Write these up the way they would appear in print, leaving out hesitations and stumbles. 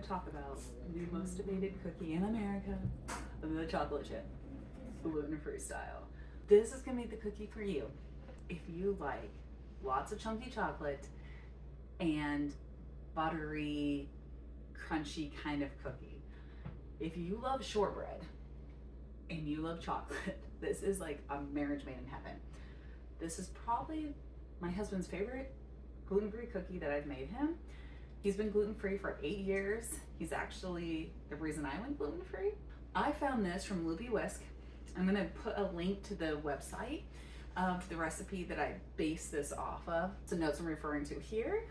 to talk about the most debated cookie in America, the chocolate chip, gluten-free style. This is gonna be the cookie for you if you like lots of chunky chocolate and buttery, crunchy kind of cookie. If you love shortbread and you love chocolate, this is like a marriage made in heaven. This is probably my husband's favorite gluten-free cookie that I've made him. He's been gluten-free for 8 years. He's actually the reason I went gluten-free. I found this from Loopy Whisk. I'm gonna put a link to the website of the recipe that I base this off of. The notes I'm referring to here,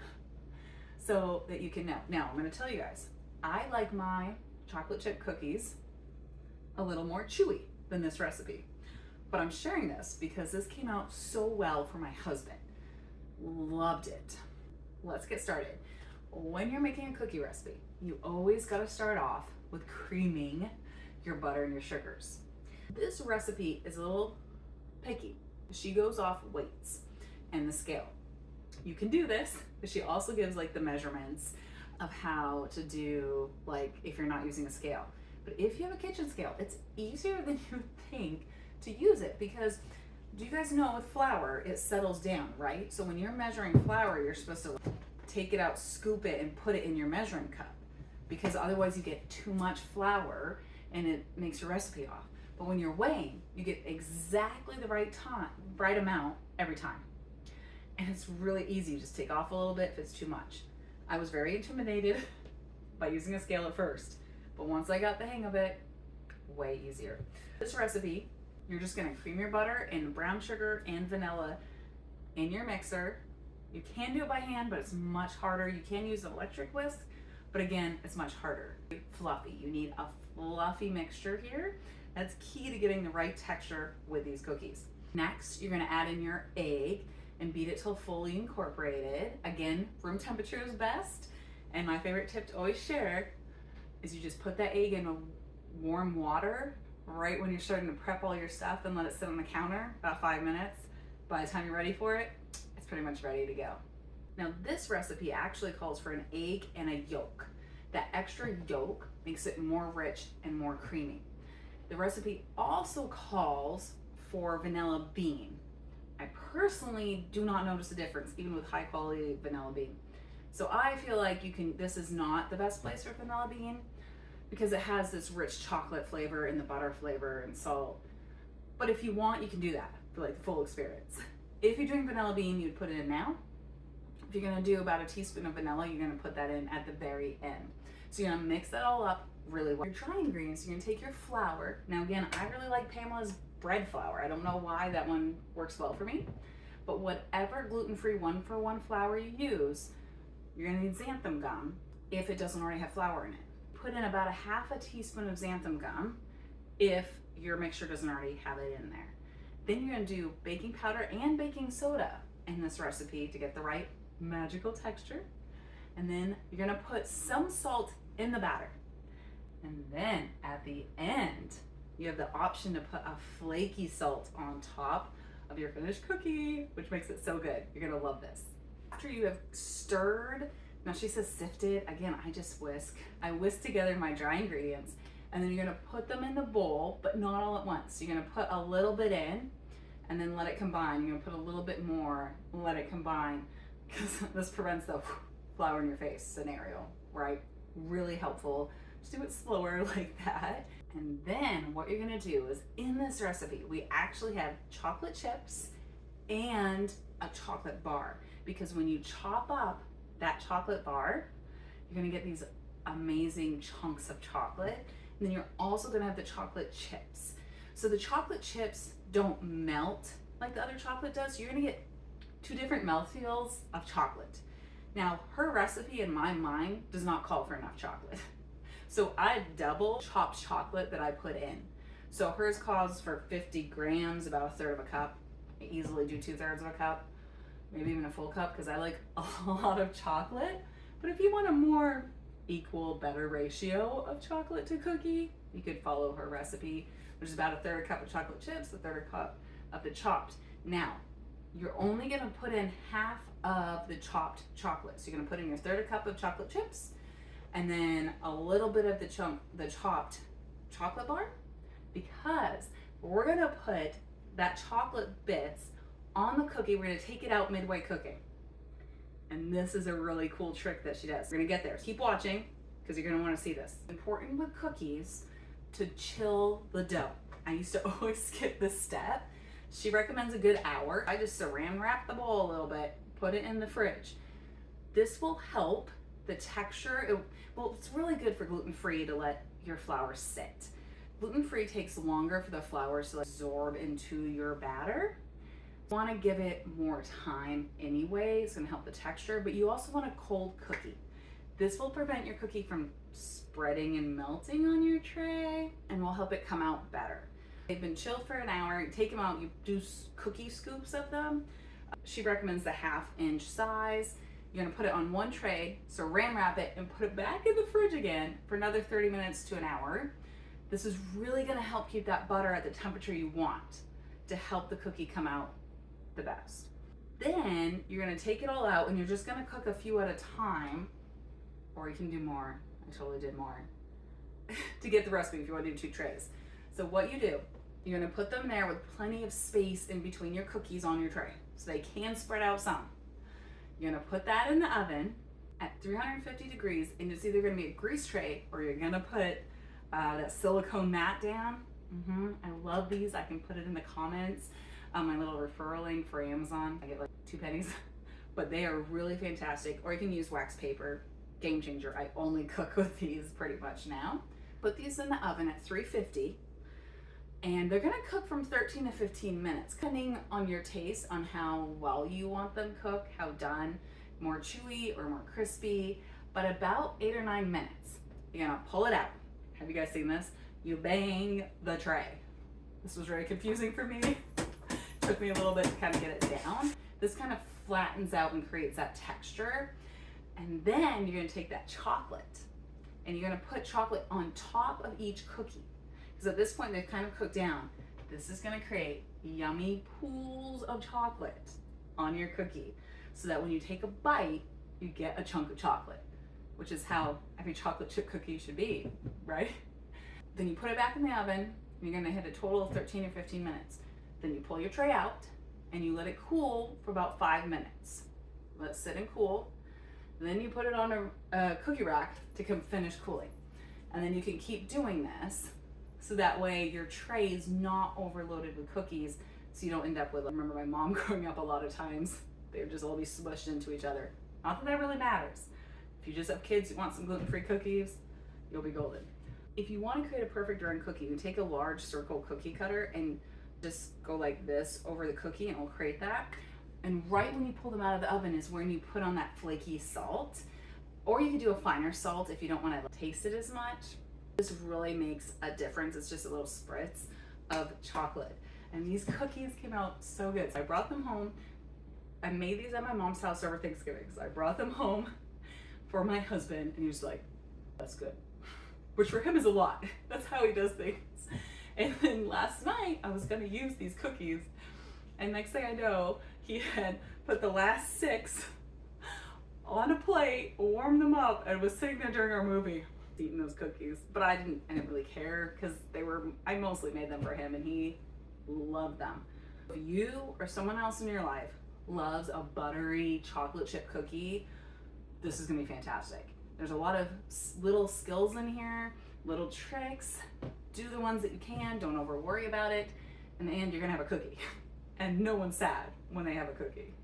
so that you can know. Now, I'm gonna tell you guys, I like my chocolate chip cookies a little more chewy than this recipe. But I'm sharing this because this came out so well for my husband. Loved it. Let's get started. When you're making a cookie recipe, you always gotta start off with creaming your butter and your sugars. This recipe is a little picky. She goes off weights and the scale. You can do this, but she also gives like the measurements of how to do, like if you're not using a scale. But if you have a kitchen scale, it's easier than you think to use it, because do you guys know with flour, it settles down, right? So when you're measuring flour, you're supposed to take it out, scoop it, and put it in your measuring cup, because otherwise you get too much flour and it makes your recipe off. But when you're weighing, you get exactly the right amount every time. And it's really easy. You just take off a little bit if it's too much. I was very intimidated by using a scale at first, but once I got the hang of it, way easier. This recipe, you're just gonna cream your butter and brown sugar and vanilla in your mixer. You can do it by hand, but it's much harder. You can use an electric whisk, but again, it's much harder. Fluffy, you need a fluffy mixture here. That's key to getting the right texture with these cookies. Next, you're gonna add in your egg and beat it till fully incorporated. Again, room temperature is best. And my favorite tip to always share is you just put that egg in warm water right when you're starting to prep all your stuff and let it sit on the counter about 5 minutes. By the time you're ready for it, it's pretty much ready to go. Now this recipe actually calls for an egg and a yolk. That extra yolk makes it more rich and more creamy. The recipe also calls for vanilla bean. I personally do not notice a difference, even with high quality vanilla bean. So I feel like this is not the best place for vanilla bean, because it has this rich chocolate flavor and the butter flavor and salt. But if you want, you can do that for like the full experience. If you're doing vanilla bean, you'd put it in now. If you're gonna do about a teaspoon of vanilla, you're gonna put that in at the very end. So you're gonna mix that all up really well. Your dry ingredients, you're gonna take your flour. Now again, I really like Pamela's bread flour. I don't know why that one works well for me, but whatever gluten-free 1-for-1 flour you use, you're gonna need xanthan gum if it doesn't already have flour in it. Put in about a half a teaspoon of xanthan gum if your mixture doesn't already have it in there. Then you're gonna do baking powder and baking soda in this recipe to get the right magical texture. And then you're gonna put some salt in the batter. And then at the end, you have the option to put a flaky salt on top of your finished cookie, which makes it so good. You're gonna love this. After you have stirred, now she says sifted, again, I just whisk. I whisk together my dry ingredients, and then you're gonna put them in the bowl, but not all at once. You're gonna put a little bit in, and then let it combine. You're gonna put a little bit more, and let it combine, because this prevents the flour in your face scenario, right? Really helpful. Just do it slower like that. And then what you're gonna do is, in this recipe, we actually have chocolate chips and a chocolate bar, because when you chop up that chocolate bar, you're gonna get these amazing chunks of chocolate. And then you're also gonna have the chocolate chips. So the chocolate chips don't melt like the other chocolate does. You're gonna get 2 different mouthfeels of chocolate. Now, her recipe in my mind does not call for enough chocolate. So I double chopped chocolate that I put in. So hers calls for 50 grams, about 1/3 of a cup. I easily do 2/3 of a cup, maybe even a full cup, because I like a lot of chocolate. But if you want a more equal, better ratio of chocolate to cookie, you could follow her recipe, which is about 1/3 cup of chocolate chips, 1/3 cup of the chopped. Now, you're only gonna put in half of the chopped chocolate. So you're gonna put in your 1/3 cup of chocolate chips, and then a little bit of the chopped chocolate bar, because we're gonna put that chocolate bits on the cookie. We're gonna take it out midway cooking. And this is a really cool trick that she does. We're gonna get there. Keep watching, because you're gonna wanna see this. Important with cookies to chill the dough. I used to always skip this step. She recommends a good hour. I just saran wrap the bowl a little bit, put it in the fridge. This will help the texture. Well, it's really good for gluten-free to let your flour sit. Gluten-free takes longer for the flour to absorb into your batter. You want to give it more time anyway. It's going to help the texture, but you also want a cold cookie. This will prevent your cookie from spreading and melting on your tray and will help it come out better. They've been chilled for an hour. You take them out, you do cookie scoops of them. She recommends the 1/2 inch size. You're gonna put it on one tray, saran wrap it, and put it back in the fridge again for another 30 minutes to an hour. This is really gonna help keep that butter at the temperature you want to help the cookie come out the best. Then you're gonna take it all out and you're just gonna cook a few at a time, or you can do more. I totally did more to get the recipe if you wanna do 2 trays. So what you do, you're gonna put them there with plenty of space in between your cookies on your tray so they can spread out some. You're gonna put that in the oven at 350 degrees, and it's either gonna be a grease tray or you're gonna put that silicone mat down. I love these. I can put it in the comments. My little referral link for Amazon. I get like 2 pennies, but they are really fantastic. Or you can use wax paper. Game changer. I only cook with these pretty much now. Put these in the oven at 350, and they're gonna cook from 13 to 15 minutes, depending on your taste, on how well you want them cooked, how done, more chewy or more crispy, but about 8 or 9 minutes. You're gonna pull it out. Have you guys seen this? You bang the tray. This was very confusing for me. Took me a little bit to kind of get it down. This kind of flattens out and creates that texture. And then you're gonna take that chocolate and you're gonna put chocolate on top of each cookie. Because at this point they've kind of cooked down. This is gonna create yummy pools of chocolate on your cookie, so that when you take a bite, you get a chunk of chocolate, which is how every chocolate chip cookie should be, right? Then you put it back in the oven, and you're gonna hit a total of 13 or 15 minutes. Then you pull your tray out and you let it cool for about 5 minutes. Let it sit and cool. Then you put it on a cookie rack to finish cooling. And then you can keep doing this, so that way your tray is not overloaded with cookies, so you don't end up with, I remember my mom growing up a lot of times, they would just all be smushed into each other. Not that that really matters. If you just have kids who want some gluten-free cookies, you'll be golden. If you want to create a perfect round cookie, you take a large circle cookie cutter and just go like this over the cookie, and it will create that. And right when you pull them out of the oven is when you put on that flaky salt. Or you can do a finer salt if you don't want to taste it as much. This really makes a difference. It's just a little spritz of chocolate. And these cookies came out so good. So I brought them home. I made these at my mom's house over Thanksgiving. So I brought them home for my husband, and he was like, that's good. Which for him is a lot. That's how he does things. And then last night I was gonna use these cookies, and next thing I know, he had put the last 6 on a plate, warmed them up, and was sitting there during our movie eating those cookies. But I didn't really care, because I mostly made them for him and he loved them. If you or someone else in your life loves a buttery chocolate chip cookie, this is gonna be fantastic. There's a lot of little skills in here, little tricks. Do the ones that you can, don't over worry about it. In the end, you're gonna have a cookie. And no one's sad when they have a cookie.